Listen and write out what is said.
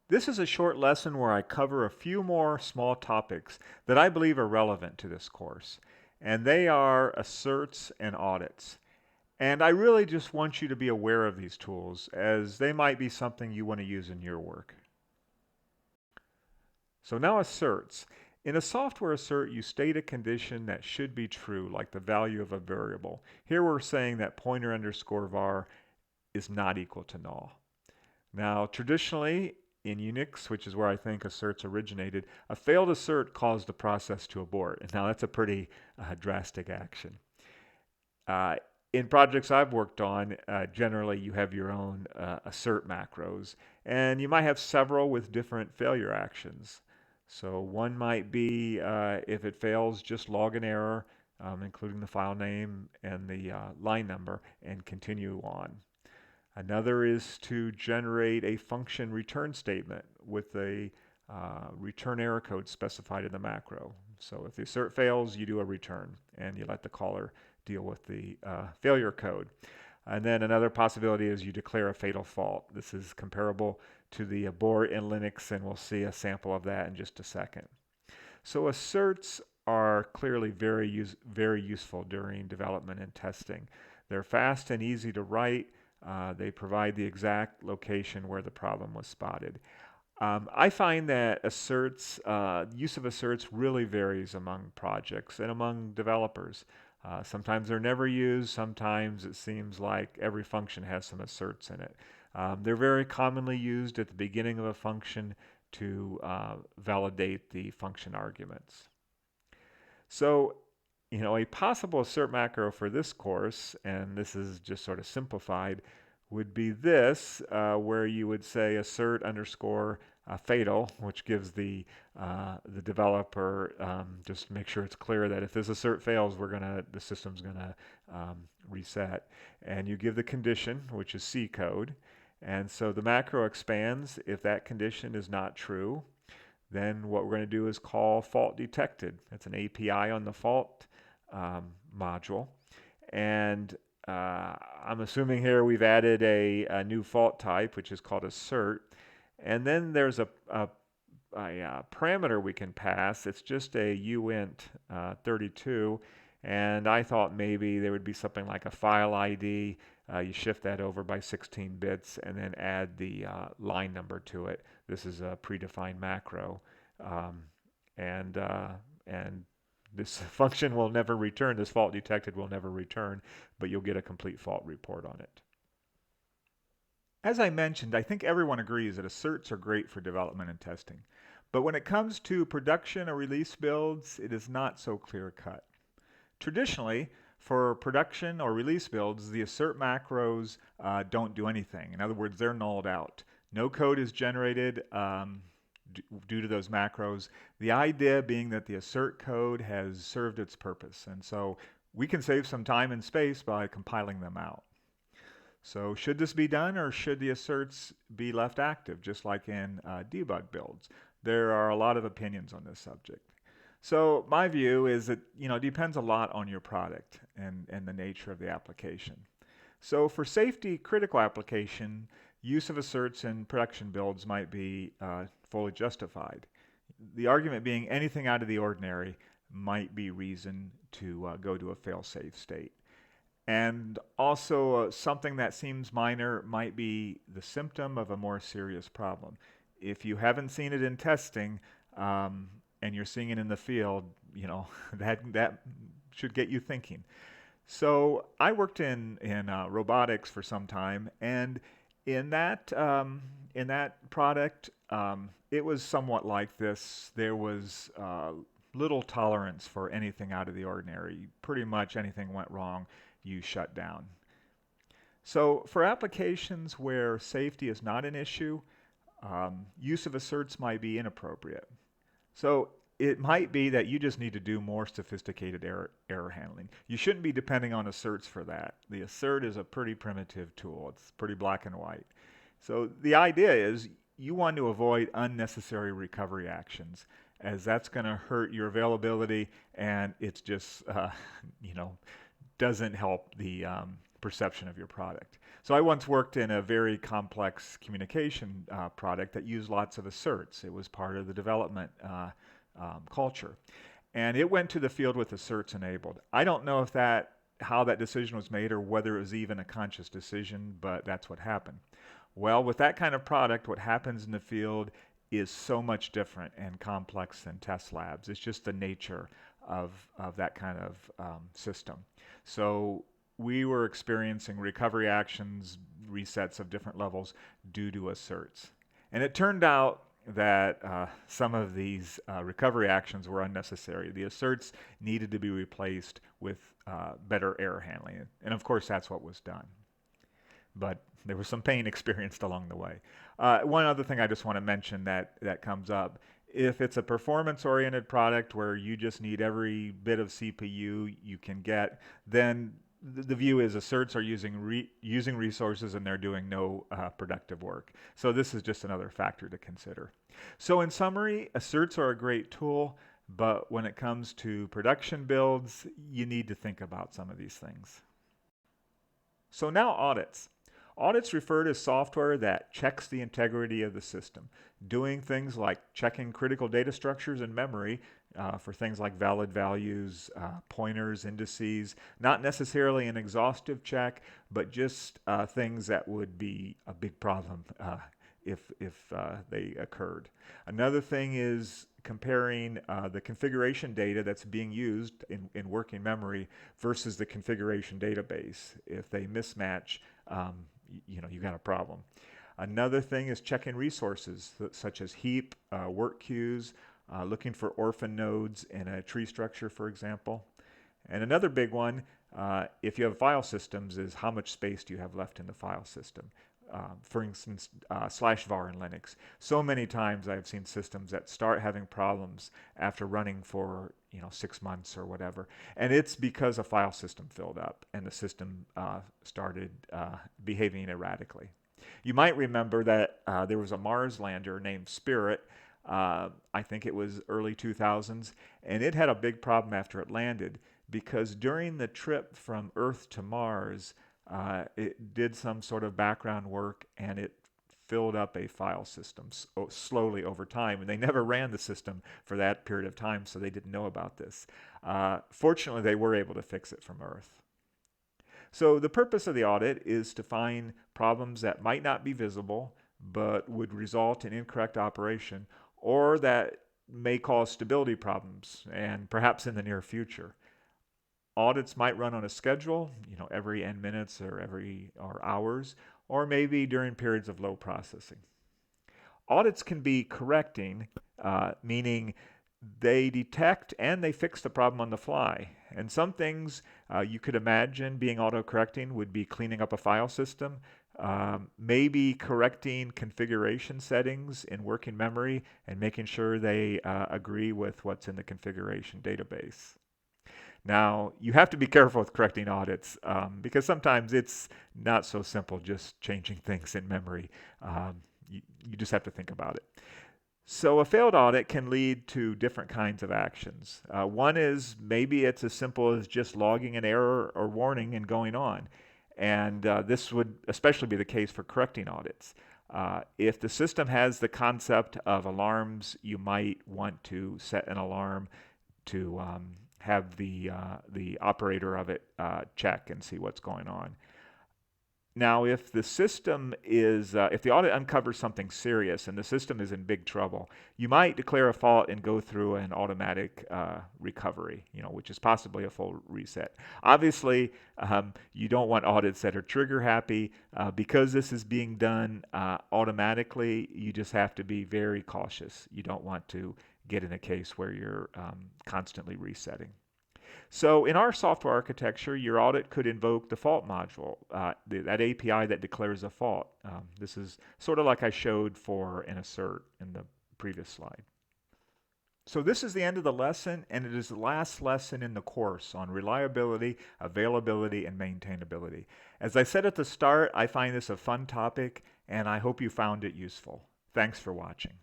This is a short lesson where I cover a few more small topics that I believe are relevant to this course, and they are asserts and audits. And I really just want you to be aware of these tools as they might be something you want to use in your work. So now asserts. In a software assert, you state a condition that should be true, like the value of a variable. Here we're saying that pointer underscore var is not equal to null. Now, traditionally, in Unix, which is where I think asserts originated, a failed assert caused the process to abort. And now that's a pretty drastic action. Uh, in projects I've worked on, generally you have your own assert macros, and you might have several with different failure actions. So one might be, if it fails, just log an error, including the file name and the line number, and continue on. Another is to generate a function return statement with a return error code specified in the macro. So if the assert fails, you do a return and you let the caller deal with the failure code. And then another possibility is you declare a fatal fault. This is comparable to the abort in Linux, and we'll see a sample of that in just a second. So asserts are clearly very useful during development and testing. They're fast and easy to write. They provide the exact location where the problem was spotted. I find that use of asserts really varies among projects and among developers. Sometimes they're never used. Sometimes it seems like every function has some asserts in it. They're very commonly used at the beginning of a function to validate the function arguments. So, a possible assert macro for this course, and this is just sort of simplified, would be this, where you would say assert underscore fatal, which gives the developer just make sure it's clear that if this assert fails, the system's gonna reset. And you give the condition, which is C code, and so the macro expands if that condition is not true. Then what we're going to do is call fault detected. It's an API on the fault module. And I'm assuming here we've added a new fault type, which is called assert. And then there's a parameter we can pass. It's just a uint 32. And I thought maybe there would be something like a file ID. You shift that over by 16 bits and then add the line number to it. This is a predefined macro. And this function will never return, this fault detected will never return, but you'll get a complete fault report on it. As I mentioned, I think everyone agrees that asserts are great for development and testing. But when it comes to production or release builds, it is not so clear-cut. Traditionally, for production or release builds, the assert macros don't do anything. In other words, they're nulled out. No code is generated due to those macros. The idea being that the assert code has served its purpose. And so we can save some time and space by compiling them out. So should this be done, or should the asserts be left active, just like in debug builds? There are a lot of opinions on this subject. So my view is that it depends a lot on your product and the nature of the application. So for safety critical application, use of asserts in production builds might be fully justified. The argument being anything out of the ordinary might be reason to go to a fail-safe state. And also something that seems minor might be the symptom of a more serious problem. If you haven't seen it in testing and you're seeing it in the field, that should get you thinking. So I worked in robotics for some time, and in that product, it was somewhat like this. There was little tolerance for anything out of the ordinary. Pretty much anything went wrong, you shut down. So for applications where safety is not an issue, use of asserts might be inappropriate. So it might be that you just need to do more sophisticated error handling. You shouldn't be depending on asserts for that. The assert is a pretty primitive tool. It's pretty black and white. So the idea is you want to avoid unnecessary recovery actions, as that's going to hurt your availability, and it's just doesn't help the perception of your product. So I once worked in a very complex communication product that used lots of asserts. It was part of the development culture. And it went to the field with asserts enabled. I don't know if how that decision was made or whether it was even a conscious decision, but that's what happened. Well, with that kind of product, what happens in the field is so much different and complex than test labs. It's just the nature of that kind of system. So we were experiencing recovery actions, resets of different levels due to asserts. And it turned out that some of these recovery actions were unnecessary. The asserts needed to be replaced with better error handling. And of course, that's what was done. But there was some pain experienced along the way. One other thing I just want to mention that comes up, if it's a performance-oriented product where you just need every bit of CPU you can get, then the view is asserts are using resources and they're doing no productive work. So this is just another factor to consider. So in summary, asserts are a great tool, but when it comes to production builds, you need to think about some of these things. So now audits. Audits refer to software that checks the integrity of the system, doing things like checking critical data structures in memory for things like valid values, pointers, indices, not necessarily an exhaustive check, but just things that would be a big problem if they occurred. Another thing is comparing the configuration data that's being used in working memory versus the configuration database. If they mismatch, you got a problem. Another thing is checking resources such as heap, work queues, looking for orphan nodes in a tree structure, for example. And another big one, if you have file systems, is how much space do you have left in the file system? For instance, /var in Linux. So many times I've seen systems that start having problems after running for 6 months or whatever, and it's because a file system filled up and the system started behaving erratically. You might remember that there was a Mars lander named Spirit. I think it was early 2000s, and it had a big problem after it landed because during the trip from Earth to Mars, it did some sort of background work and it filled up a file system slowly over time. And they never ran the system for that period of time, so they didn't know about this. Fortunately, they were able to fix it from Earth. So the purpose of the audit is to find problems that might not be visible, but would result in incorrect operation, or that may cause stability problems, and perhaps in the near future. Audits might run on a schedule, every n minutes or hours, or maybe during periods of low processing. Audits can be correcting, meaning they detect and they fix the problem on the fly. And some things you could imagine being auto-correcting would be cleaning up a file system, maybe correcting configuration settings in working memory and making sure they agree with what's in the configuration database. Now, you have to be careful with correcting audits because sometimes it's not so simple just changing things in memory. You just have to think about it. So a failed audit can lead to different kinds of actions. One is maybe it's as simple as just logging an error or warning and going on. And this would especially be the case for correcting audits. If the system has the concept of alarms, you might want to set an alarm to have the operator of it check and see what's going on. Now, if the system is, if the audit uncovers something serious and the system is in big trouble, you might declare a fault and go through an automatic recovery, which is possibly a full reset. Obviously, you don't want audits that are trigger happy. Because this is being done automatically, you just have to be very cautious. You don't want to get in a case where you're constantly resetting. So in our software architecture, your audit could invoke the fault module, that API that declares a fault. This is sort of like I showed for an assert in the previous slide. So this is the end of the lesson, and it is the last lesson in the course on reliability, availability, and maintainability. As I said at the start, I find this a fun topic, and I hope you found it useful. Thanks for watching.